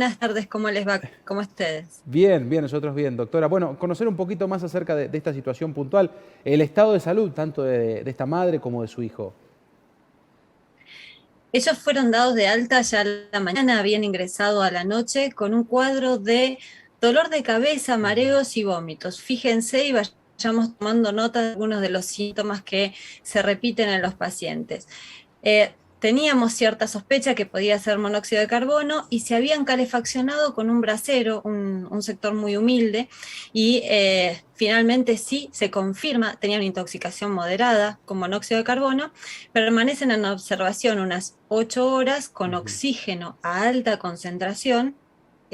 Buenas tardes, ¿cómo les va? ¿Cómo ustedes? Bien, bien, nosotros bien, doctora. Bueno, conocer un poquito más acerca de esta situación puntual, el estado de salud tanto de esta madre como de su hijo. Ellos fueron dados de alta ya a la mañana, habían ingresado a la noche con un cuadro de dolor de cabeza, Ujú. mareos y vómitos. Fíjense y vayamos tomando nota de algunos de los síntomas que se repiten en los pacientes. Teníamos cierta sospecha que podía ser monóxido de carbono y se habían calefaccionado con un brasero, un sector muy humilde, y finalmente sí se confirma, tenían una intoxicación moderada con monóxido de carbono, permanecen en observación unas 8 horas con Ujú. oxígeno a alta concentración.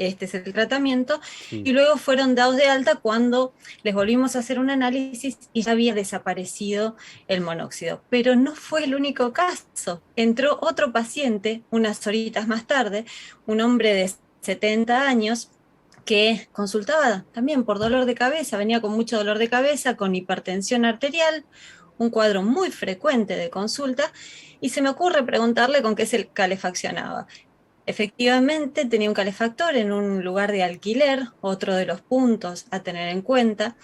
Este es el tratamiento, Sí. y luego fueron dados de alta cuando les volvimos a hacer un análisis y ya había desaparecido el monóxido. Pero no fue el único caso. Entró otro paciente unas horitas más tarde, un hombre de 70 años que consultaba también por dolor de cabeza, venía con mucho dolor de cabeza, con hipertensión arterial, un cuadro muy frecuente de consulta, y se me ocurre preguntarle con qué se calefaccionaba. Efectivamente, tenía un calefactor en un lugar de alquiler, otro de los puntos a tener en cuenta,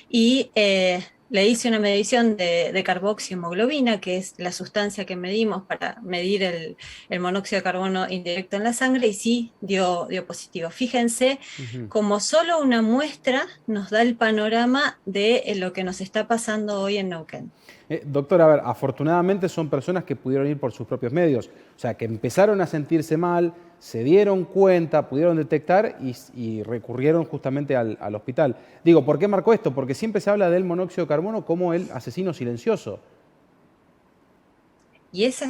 y le hice una medición de carboxiemoglobina, que es la sustancia que medimos para medir el monóxido de carbono indirecto en la sangre, y sí dio positivo. Fíjense Ujú. como solo una muestra nos da el panorama de lo que nos está pasando hoy en Neuquén. Doctora, a ver, afortunadamente son personas que pudieron ir por sus propios medios, o sea, que empezaron a sentirse mal, se dieron cuenta, pudieron detectar y recurrieron justamente al hospital. Digo, ¿por qué marco esto? Porque siempre se habla del monóxido de carbono como el asesino silencioso. Y es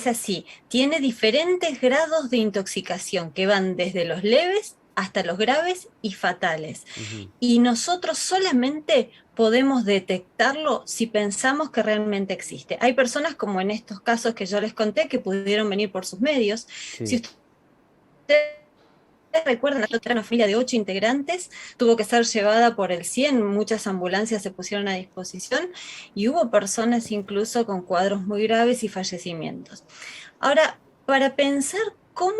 así. Tiene diferentes grados de intoxicación que van desde los leves hasta los graves y fatales. Ujú. Y nosotros solamente podemos detectarlo si pensamos que realmente existe. Hay personas como en estos casos que yo les conté que pudieron venir por sus medios. Si Sí. ustedes recuerdan, era una familia de 8 integrantes, tuvo que ser llevada por el 100, muchas ambulancias se pusieron a disposición y hubo personas incluso con cuadros muy graves y fallecimientos. Ahora, para pensar cómo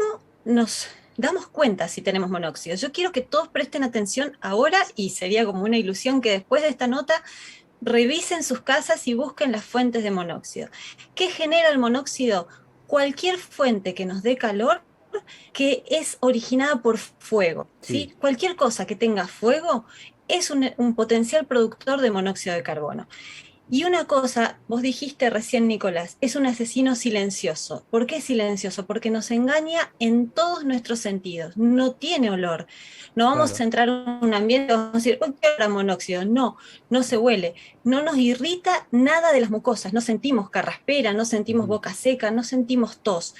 nos damos cuenta si tenemos monóxido, yo quiero que todos presten atención ahora y sería como una ilusión que después de esta nota revisen sus casas y busquen las fuentes de monóxido. ¿Qué genera el monóxido? Cualquier fuente que nos dé calor que es originada por fuego, Sí. ¿sí? Cualquier cosa que tenga fuego es un potencial productor de monóxido de carbono. Y una cosa, vos dijiste recién, Nicolás, es un asesino silencioso. ¿Por qué silencioso? Porque nos engaña en todos nuestros sentidos. No tiene olor. No vamos Claro. a entrar en un ambiente y vamos a decir, ¡oh, qué olor a monóxido! No, no se huele. No nos irrita nada de las mucosas. No sentimos carraspera, no sentimos Ujú. boca seca, no sentimos tos.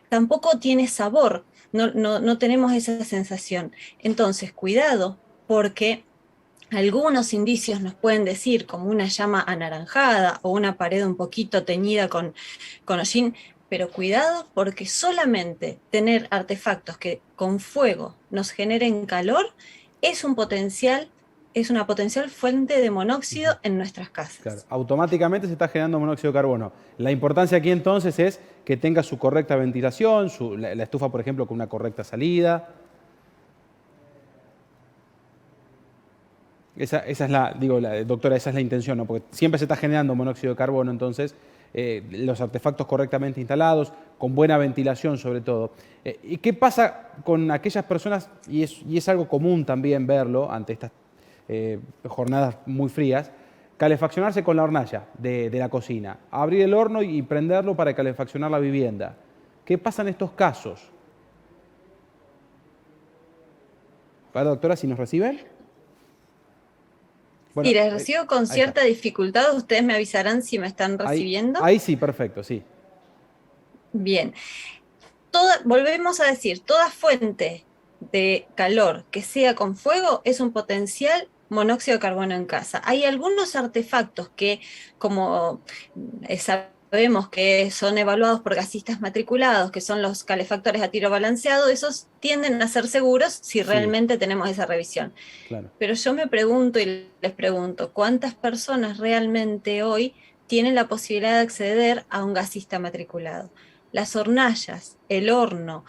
Tampoco tiene sabor. No tenemos esa sensación. Entonces, cuidado, porque algunos indicios nos pueden decir, como una llama anaranjada o una pared un poquito teñida con hollín, pero cuidado porque solamente tener artefactos que con fuego nos generen calor es un potencial, es una potencial fuente de monóxido Ujú. en nuestras Claro, casas. automáticamente se está generando monóxido de carbono. La importancia aquí entonces es que tenga su correcta ventilación, la estufa, por ejemplo, con una correcta salida. Esa es digo, doctora, esa es la intención, ¿no? Porque siempre se está generando monóxido de carbono, entonces los artefactos correctamente instalados, con buena ventilación sobre todo. ¿Y qué pasa con aquellas personas, y es algo común también verlo ante estas jornadas muy frías, calefaccionarse con la hornalla de la cocina, abrir el horno y prenderlo para calefaccionar la vivienda? ¿Qué pasa en estos casos? ¿Para, doctora, si nos reciben? Si Bueno, les recibo con ahí está. cierta dificultad, ustedes me avisarán si me están Ahí, recibiendo. ahí sí, perfecto, sí. Bien, volvemos a decir, toda fuente de calor que sea con fuego es un potencial monóxido de carbono en casa. Hay algunos artefactos que, como sabemos que son evaluados por gasistas matriculados, que son los calefactores a tiro balanceado, esos tienden a ser seguros si Sí, realmente tenemos esa revisión. claro. Pero yo me pregunto y les pregunto, ¿cuántas personas realmente hoy tienen la posibilidad de acceder a un gasista matriculado? las hornallas, el horno,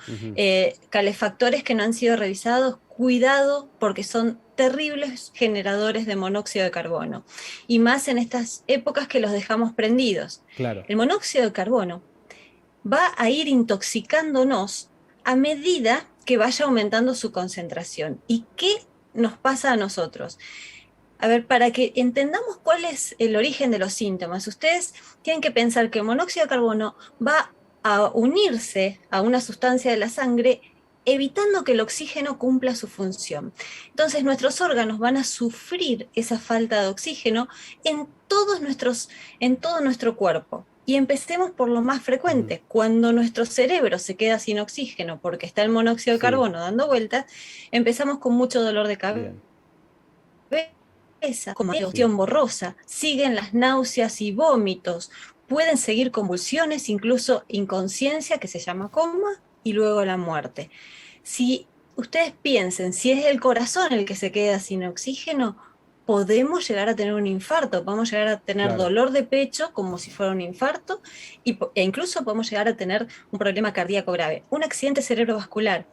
calefactores que no han sido revisados, cuidado porque son terribles generadores de monóxido de carbono. Y más en estas épocas que los dejamos prendidos. Claro. El monóxido de carbono va a ir intoxicándonos a medida que vaya aumentando su concentración. ¿Y qué nos pasa a nosotros? A ver, para que entendamos cuál es el origen de los síntomas, ustedes tienen que pensar que el monóxido de carbono va a unirse a una sustancia de la sangre evitando que el oxígeno cumpla su función. Entonces nuestros órganos van a sufrir esa falta de oxígeno en todo nuestro cuerpo. Y empecemos por lo más frecuente. Cuando nuestro cerebro se queda sin oxígeno porque está el monóxido de carbono dando vueltas, empezamos con mucho dolor de cabeza, como cuestión borrosa, siguen las náuseas y vómitos, pueden seguir convulsiones, incluso inconsciencia, que se llama coma, y luego la muerte. Si ustedes piensen, si es el corazón el que se queda sin oxígeno, podemos llegar a tener un infarto, podemos llegar a tener dolor de pecho como si fuera un infarto, e incluso podemos llegar a tener un problema cardíaco grave, un accidente cerebrovascular,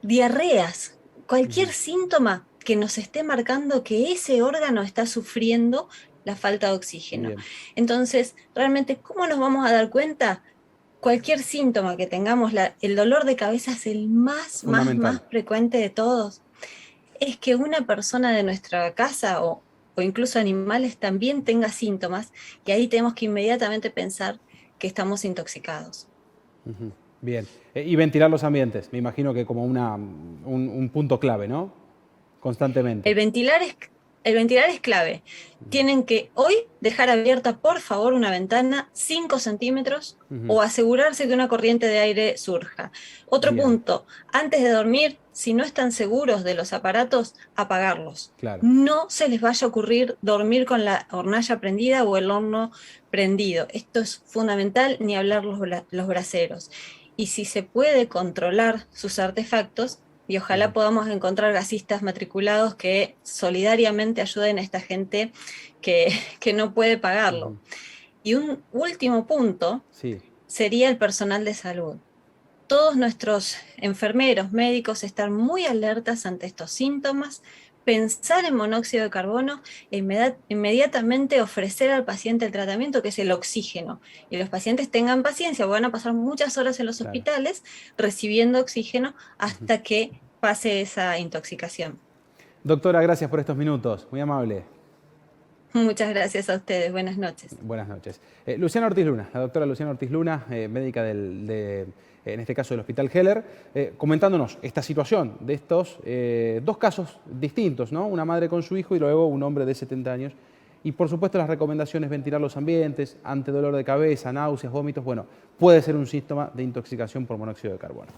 diarreas, cualquier síntoma que nos esté marcando que ese órgano está sufriendo la falta de oxígeno. Bien. Entonces, realmente, ¿cómo nos vamos a dar cuenta? Cualquier síntoma que tengamos, el dolor de cabeza es el más frecuente de todos. Es que una persona de nuestra casa o incluso animales también tenga síntomas, y ahí tenemos que inmediatamente pensar que estamos intoxicados. Bien. Y ventilar los ambientes, me imagino que como un punto clave, ¿no? Constantemente. El ventilar es clave. Tienen que hoy dejar abierta, por favor, una ventana 5 centímetros o asegurarse que una corriente de aire surja. Otro punto, antes de dormir, si no están seguros de los aparatos, apagarlos. Claro. No se les vaya a ocurrir dormir con la hornalla prendida o el horno prendido. Esto es fundamental, ni hablar los braseros. Y si se puede controlar sus artefactos, y ojalá podamos encontrar gasistas matriculados que solidariamente ayuden a esta gente que no puede pagarlo. Y un último punto sería el personal de salud. Todos nuestros enfermeros, médicos, están muy alertas ante estos síntomas, pensar en monóxido de carbono e inmediatamente ofrecer al paciente el tratamiento, que es el oxígeno. Y los pacientes tengan paciencia, van a pasar muchas horas en los hospitales recibiendo oxígeno hasta que pase esa intoxicación. Doctora, gracias por estos minutos, muy amable. Muchas gracias a ustedes, buenas noches. Buenas noches. Luciana Ortiz Luna, la doctora Luciana Ortiz Luna, médica en este caso del Hospital Heller, comentándonos esta situación de estos dos casos distintos, ¿no? Una madre con su hijo y luego un hombre de 70 años. Y por supuesto las recomendaciones, ventilar los ambientes, ante dolor de cabeza, náuseas, vómitos, bueno, puede ser un síntoma de intoxicación por monóxido de carbono.